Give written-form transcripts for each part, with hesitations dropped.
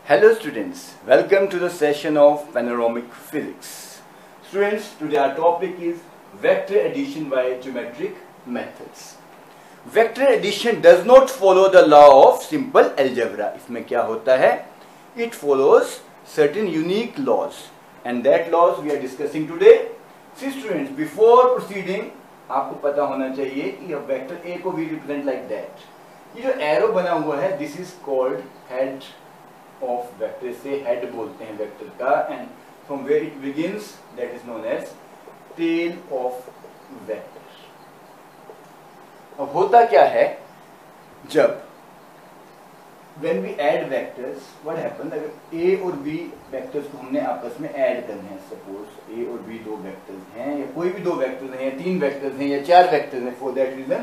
Hello students, welcome to the session of panoramic physics. Students, today our topic is vector addition by geometric methods. Vector addition does not follow the law of simple algebra. इसमें क्या होता है? It follows certain unique laws and that laws we are discussing today. See students, before proceeding आपको पता होना चाहिए कि vector A को we represent like that. ये जो एरो बना हुआ है, this is called head of vector, से head बोलते हैं वेक्टर का, and from where it begins that is known as tail of vector. अब होता क्या है जब when we add vectors, what happens? अगर A और B vectors को हमने आपस में ऐड करने हैं, suppose A और B दो vectors हैं या कोई भी दो vectors हैं या तीन vectors हैं या चार vectors हैं, for that reason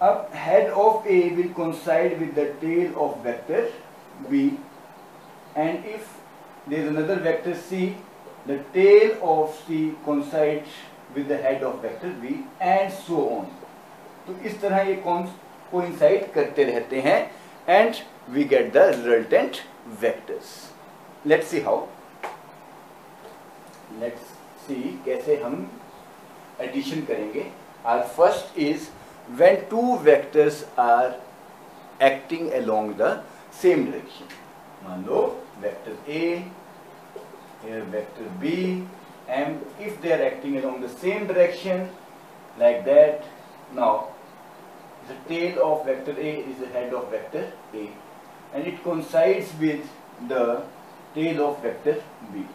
अब head of A will coincide with the tail of vector B, and if there is another vector C, the tail of C coincides with the head of vector B, and so on. तो इस तरह ये coincide करते रहते हैं and we get the resultant vectors. Let's see how. Let's see कैसे हम addition करेंगे. Our first is when two vectors are acting along the same direction. मान लो vector A, here vector B, and if they are acting along the same direction like that, now the tail of vector A is the head of vector A, and it coincides with the tail of vector B.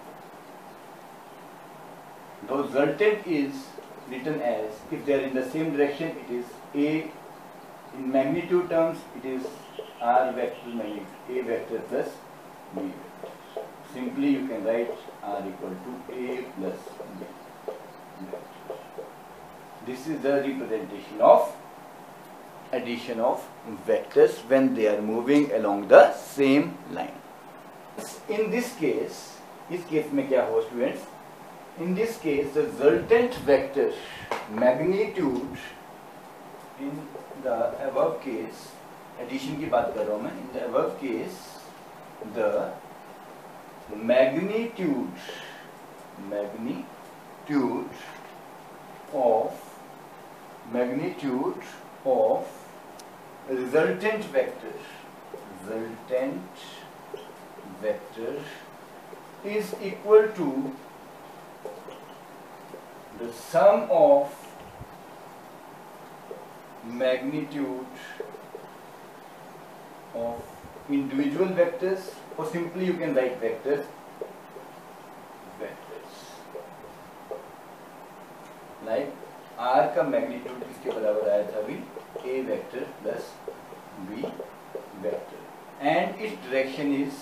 The resultant is written as, if they are in the same direction, it is A, in magnitude terms it is R vector magnitude A vector plus B vector. Simply you can write R equal to A plus B vector. This is the representation of addition of vectors when they are moving along the same line. In this case, इस case में क्या हो students? In this case, the resultant vector magnitude in the above case, addition की बात कर रहा हूँ मैं. In the above case, the magnitude of resultant vector is equal to the sum of magnitude of individual vectors, or simply you can write vectors. Like R का magnitude किसके बराबर आया था अभी? A vector plus B vector, and its direction is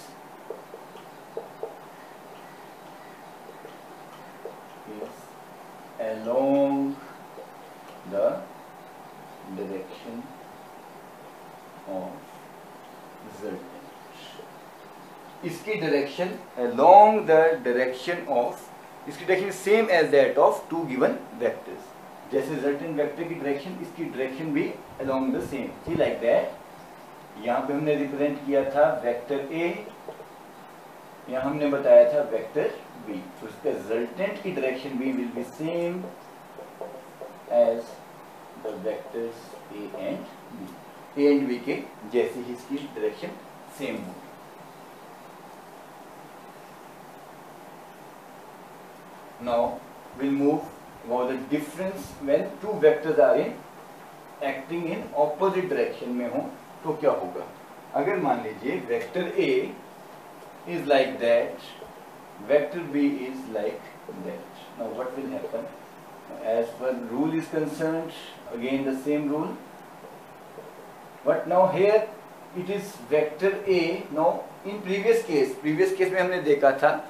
along the direction of resultant. इसकी direction along the direction of, इसकी direction is same as that of two given vectors. जैसे resultant vector की direction, इसकी direction भी along the same. See like that. यहाँ पे हमने represent किया था vector A, यहाँ हमने बताया था vector B. तो इसका resultant की direction भी will be same as the vectors A and B. A and B के जैसे ही इसकी direction same होगी. Now we'll move about the difference when two vectors are acting in opposite direction में हो तो क्या होगा. अगर मान लीजिए vector A is like that, vector B is like that. Now what will happen? As per rule is concerned, again the same rule. But now here it is vector A. Now in previous case में हमने देखा था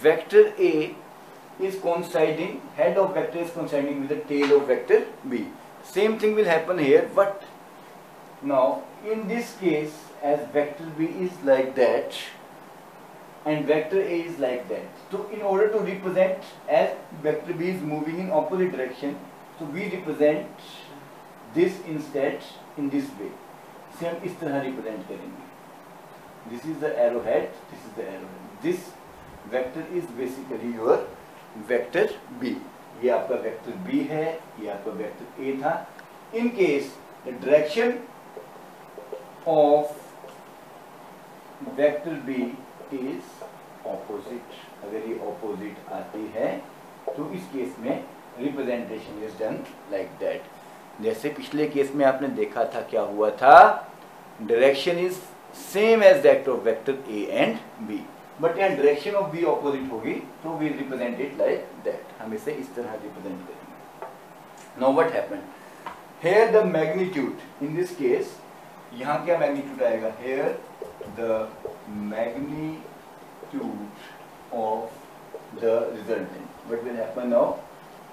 vector A is coinciding, head of vector is coinciding with the tail of vector B. Same thing will happen here, but now in this case, as vector B is like that and vector A is like that, so in order to represent as vector B is moving in opposite direction, so we represent this instead in this way. से हम इस तरह represent करेंगे. this is the arrowhead, this is the arrowhead. This vector is basically your vector B. ये आपका vector B है, ये आपका vector A था. In case the direction of vector B is opposite, अगर ये opposite आती है तो इस केस में representation is done like that. जैसे पिछले केस में आपने देखा था क्या हुआ था, direction is same as that of vector A and B, but यहाँ डायरेक्शन ऑफ बी ऑपोजिट होगी तो we represent it like that. हम इसे इस तरह रिप्रेजेंट करेंगे. Now what happened here, the magnitude in this case, यहाँ क्या मैग्नीट्यूड आएगा, here the magnitude of the resultant. What will happen now,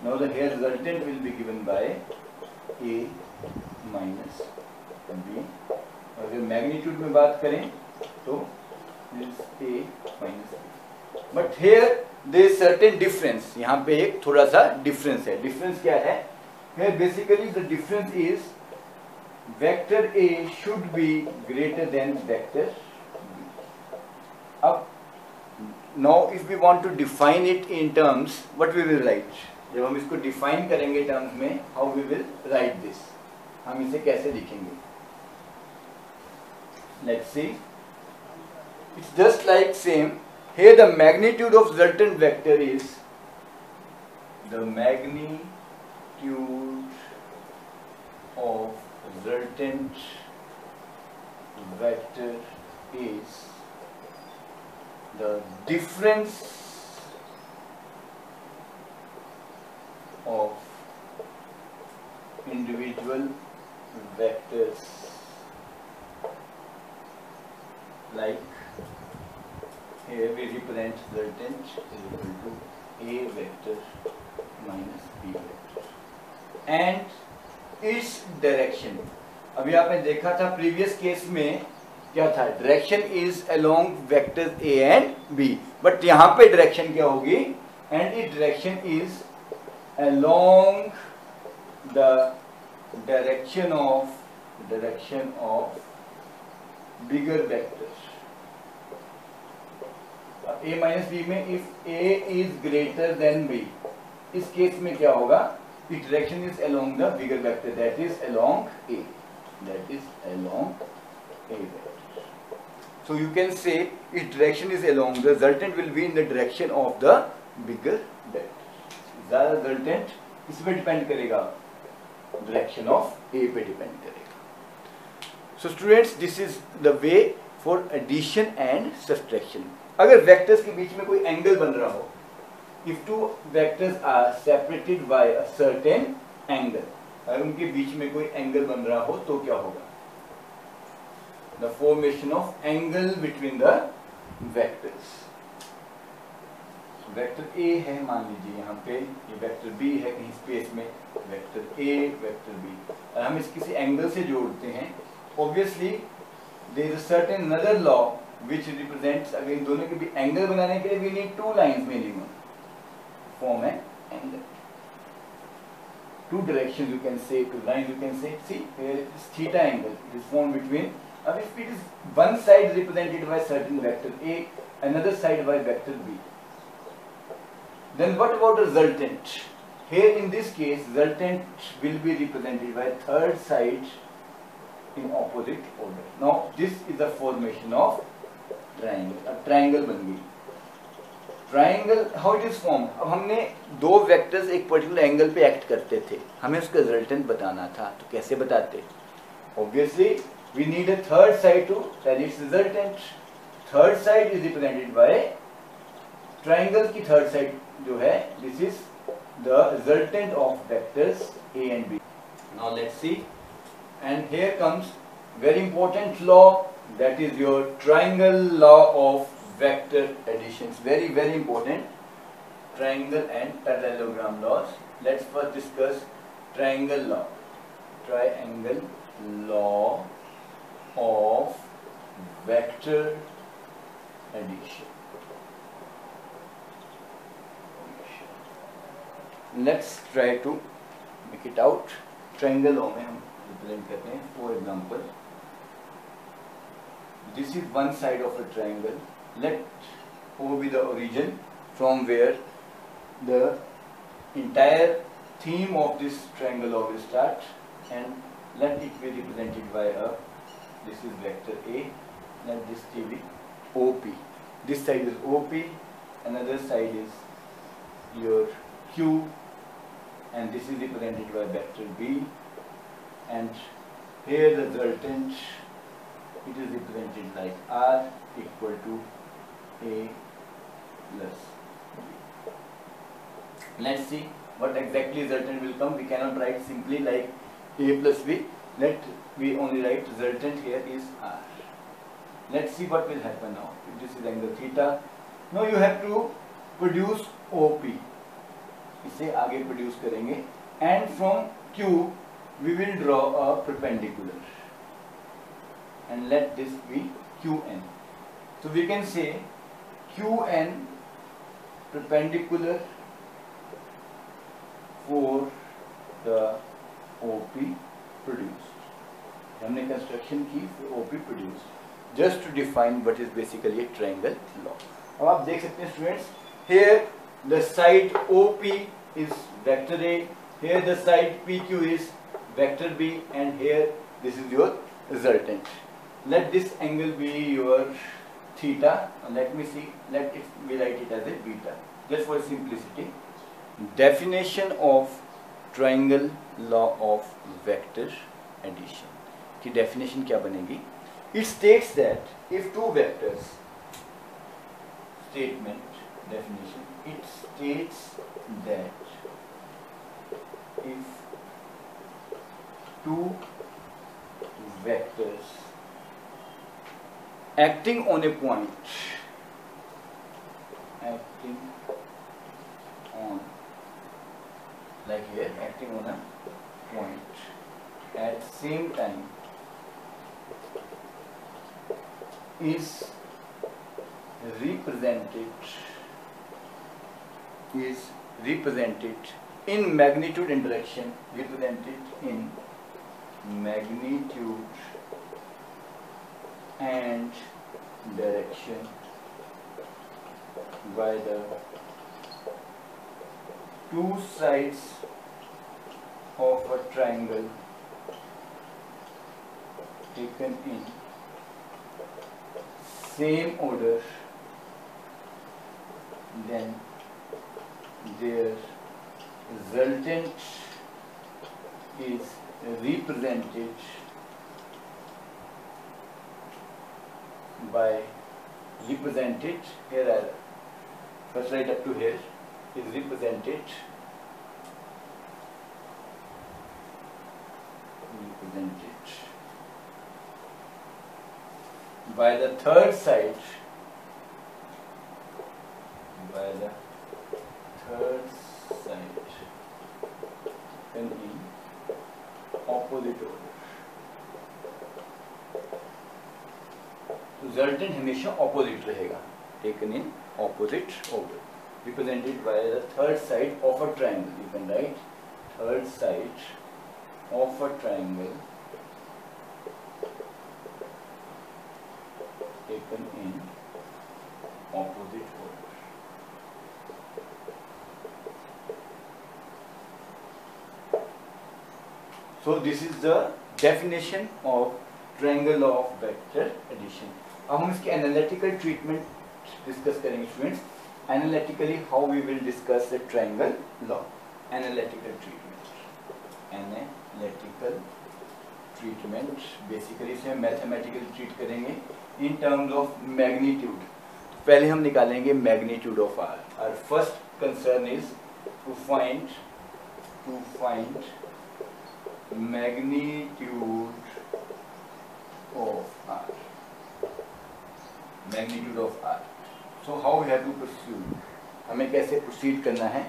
now the here resultant will be given by A minus B. और अगर magnitude में बात करें तो A minus B. But here there is certain difference. यहाँ पे एक थोड़ा सा डिफरेंस है. डिफरेंस क्या है? Here basically the difference is vector A should be greater than vector B. अब now if we want to define it in terms, what we will write? जब हम इसको डिफाइन करेंगे टर्म्स में, how we will write this, हम इसे कैसे लिखेंगे? Let's see. It's just like same. Here the magnitude of resultant vector is, the magnitude of resultant vector is the difference of individual vectors, like here we represent resultant is equal to A vector minus B vector and its direction. अभी आपने देखा था previous case में क्या था, direction is along vectors A and B, but यहाँ पे direction क्या होगी, and it direction is along the direction of bigger vectors. A minus B में if A is greater than B, इस केस में क्या होगा, its direction is along the bigger vector, that is along A, that is along A vector. So you can say its direction is along, the resultant will be in the direction of the bigger vector. ज़्यादा resultant किस पे depend करेगा, direction of ए पे depend करेगा. So students, this is the way for addition and subtraction. अगर vectors के बीच में कोई एंगल बन रहा हो, if two vectors are separated by a certain angle, अगर उनके बीच में कोई एंगल बन रहा हो तो क्या होगा, the formation of angle between the vectors. Vector A है, मान लीजिए यहाँ पे, ये वेक्टर बी है कहीं स्पेस में, वेक्टर ए वेक्टर बी, और हम इस किसी एंगल से जोड़ते हैं. Obviously there is a certain another law which represents, अगर इन दोनों के भी एंगल बनाने के लिए we need two lines minimum form an angle. Two directions you can say, two lines you can say. See here it is theta angle, it is formed between, अब if it is one side represented by certain vector A, another side by vector B, then what about the resultant? Here in this case resultant will be represented by third side in opposite order. Now this is the formation of triangle. अब triangle बन गई. Triangle how it is formed? अब हमने दो vectors एक particular angle पे act करते थे, हमें उसका रिजल्टेंट बताना था, तो कैसे बताते? Obviously we need a third side to tell its resultant. Third side is represented by triangle की थर्ड साइड जो है, this is the resultant of vectors A and B. Now let's see, and here comes very important law, that is your triangle law of vector additions. Very very important, triangle and parallelogram laws. Let's first discuss triangle law. Triangle law of vector addition. Let's try to make it out. Triangle law में हम represent करते हैं. For example this is one side of a triangle. Let O be the origin from where the entire theme of this triangle will start, and let it be represented by a, this is vector A, let this be OP. This side is OP, another side is your Q, and this is represented by vector B, and here the resultant, it is represented like R equal to A plus B. Let's see what exactly resultant will come. We cannot write simply like A plus B. Let we only write resultant here is R. Let's see what will happen now. If this is angle theta, now you have to produce OP. इसे आगे produce करेंगे, and from Q we will draw a perpendicular, and let this be QN. So we can say QN perpendicular for the OP produced. हमने construction की for OP produced, just to define what is basically a triangle law. अब आप देख सकते हैं students, here the side OP is vector A, here the side PQ is vector B, and here this is your resultant. Let this angle be your theta. Let me see, let it be write it as a beta, just for simplicity. Definition of triangle law of vector addition. की definition क्या बनेगी? It states that if two vectors, statement, definition, it states that if two vectors acting on a point, acting on, like here, acting on a point at same time is represented in magnitude and direction, represented in magnitude and direction by the two sides of a triangle taken in same order, then their resultant is represented by here are first right up to here is represented by the third side, and in opposite order. Resultant हमेशा opposite रहेगा, taken in opposite order, represented by the third side of a triangle. You can write third side of a triangle taken in opposite order. So this is the definition of triangle law of vector addition. अब हम इसकी analytical treatment discuss करेंगे students. Analytically how we will discuss the triangle law. Analytical treatment basically इसे mathematical treat करेंगे in terms of magnitude. पहले हम निकालेंगे magnitude of R. Our first concern is to find magnitude of R. Magnitude of R. So how we have to proceed? हमें कैसे proceed करना है?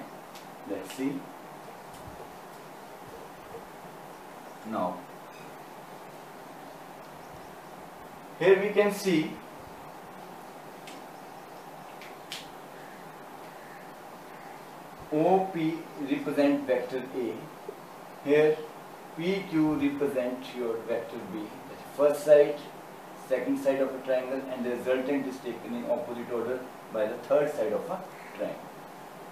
Let's see. Now, here we can see OP represent vector A. Here PQ represent your vector B. That's first side, second side of a triangle, and the resultant is taken in opposite order by the third side of a triangle.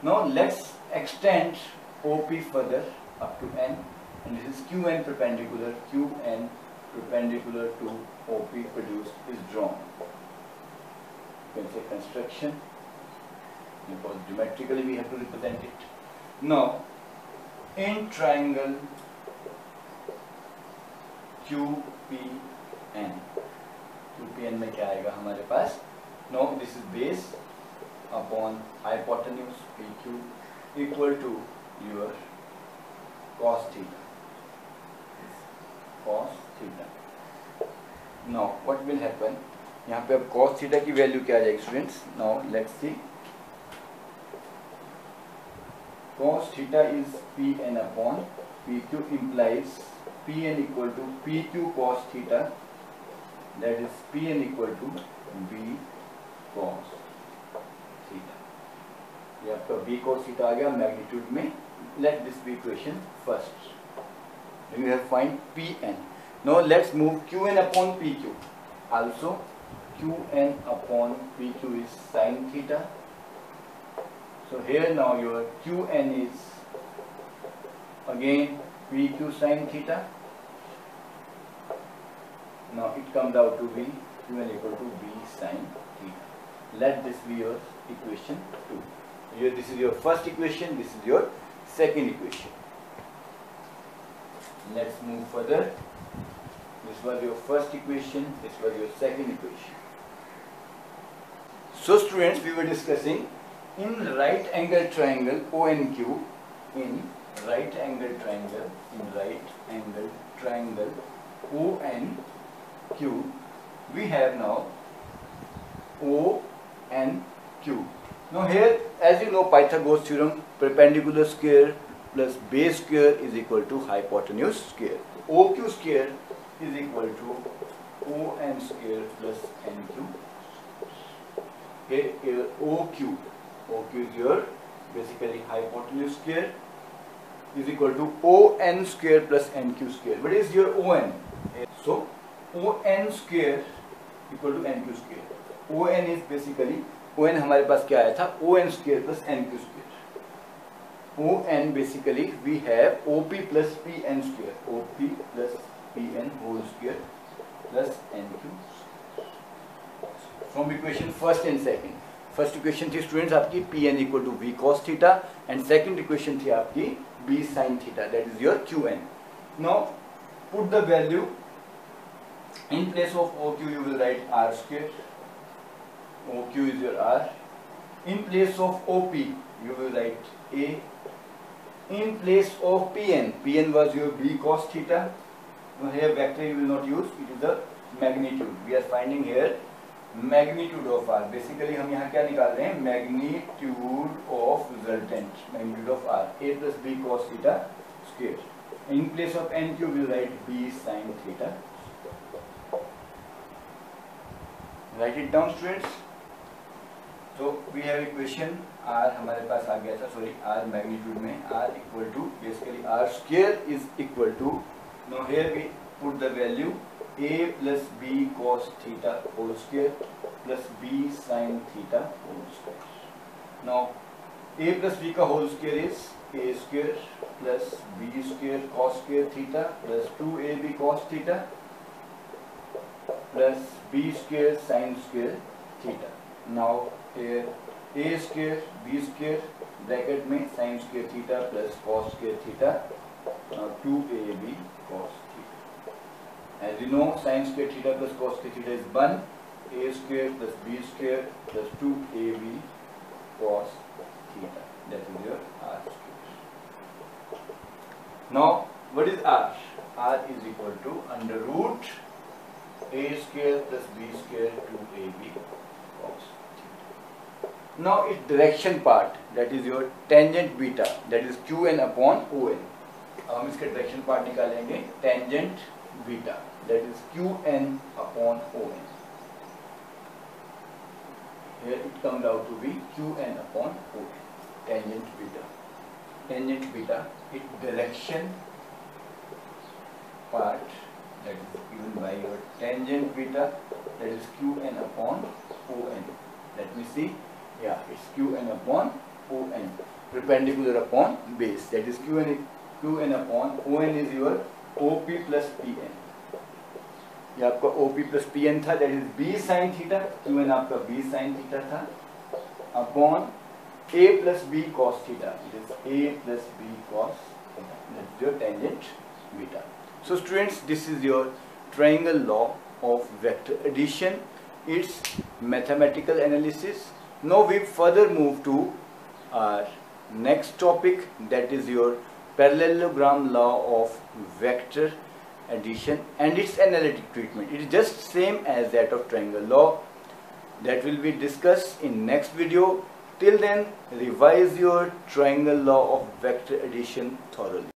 Now let's extend OP further up to N, and this is QN perpendicular. QN perpendicular to OP produced is drawn. You can say construction, because geometrically we have to represent it. Now in triangle QPN, QPN में क्या आएगा हमारे पास? Now this is base upon hypotenuse PQ equal to your cos theta. Cos theta. Now what will happen? यहाँ पे अब cos theta की value क्या आ जाएगी students? Now let's see. Cos theta is Pn upon PQ implies Pn equal to PQ cos theta, that is Pn equal to B cos theta. ये आपका B cos theta आ गया magnitude में. Let this be equation first. You have find Pn. Now let's move Qn upon PQ. Also Qn upon PQ is sin theta. So here now your Qn is again PQ sin theta. Now it comes out to be Qn equal to B sin theta. Let this be your equation 2. Here this is your first equation, this is your second equation. Let's move further. This was your first equation, this was your second equation. So students, we were discussing in right angle triangle ONQ, in right angle triangle ONQ, we have now ONQ. Now here, as you know, Pythagoras theorem, perpendicular square plus base square is equal to hypotenuse square. OQ square is equal to ON square plus NQ. Here OQ is your basically hypotenuse square is equal to ON square plus NQ square. What is your ON? So ON square equal to NQ square. ON is basically, ON हमारे पास क्या आया था? ON square plus NQ square. ON basically we have OP plus PN square. OP plus PN whole square plus NQ. From equation first and second. First equation थी students आपकी Pn equal to V cos theta, and second equation थी आपकी B sin theta, that is your Qn. Now put the value in place of OQ. You will write R square. OQ is your R. In place of OP you will write A. In place of PN was your B cos theta. Now here vector you will not use, it is the magnitude. We are finding here magnitude of R. Basically हम यहाँ क्या निकाल रहे हैं? Magnitude of resultant, magnitude of R. A plus B cos theta square. In place of NQ we will write B sin theta. Write it down students. So we have equation R हमारे पास आ गया था, sorry, R magnitude में R equal to basically R square is equal to, now here we put the value A plus B cos theta whole square plus B sin theta whole square. Now A plus B का whole square is A square plus B square cos square theta plus 2AB cos theta plus B square sin square theta. Now here A square B square bracket में sin square theta plus cos square theta. Now 2AB cos theta. As you know, sin square theta plus cos square theta is 1. A square plus B square plus 2AB cos theta. That is your R square. Now what is R? R is equal to under root A square plus B square 2AB cos theta. Now its direction part, that is your tangent beta, that is Qn upon On. अब हम इसके direction part निकालेंगे tangent beta, that is Qn upon On. Here it comes out to be Qn upon On. Tangent beta. Tangent beta, its direction part that is given by your tangent beta, that is Qn upon On. Let me see. Yeah, it's Qn upon On, perpendicular upon base. That is Qn upon On is your OP plus Pn. ये आपका OP plus Pn था, that is B sin theta. Qn आपका B sin theta था upon A plus B cos theta. It is A plus B cos theta. That's your tangent beta. So students, this is your triangle law of vector addition, its mathematical analysis. Now we further move to our next topic, that is your parallelogram law of vector addition and its analytic treatment. It is just same as that of triangle law. That will be discussed in next video. Till then, revise your triangle law of vector addition thoroughly.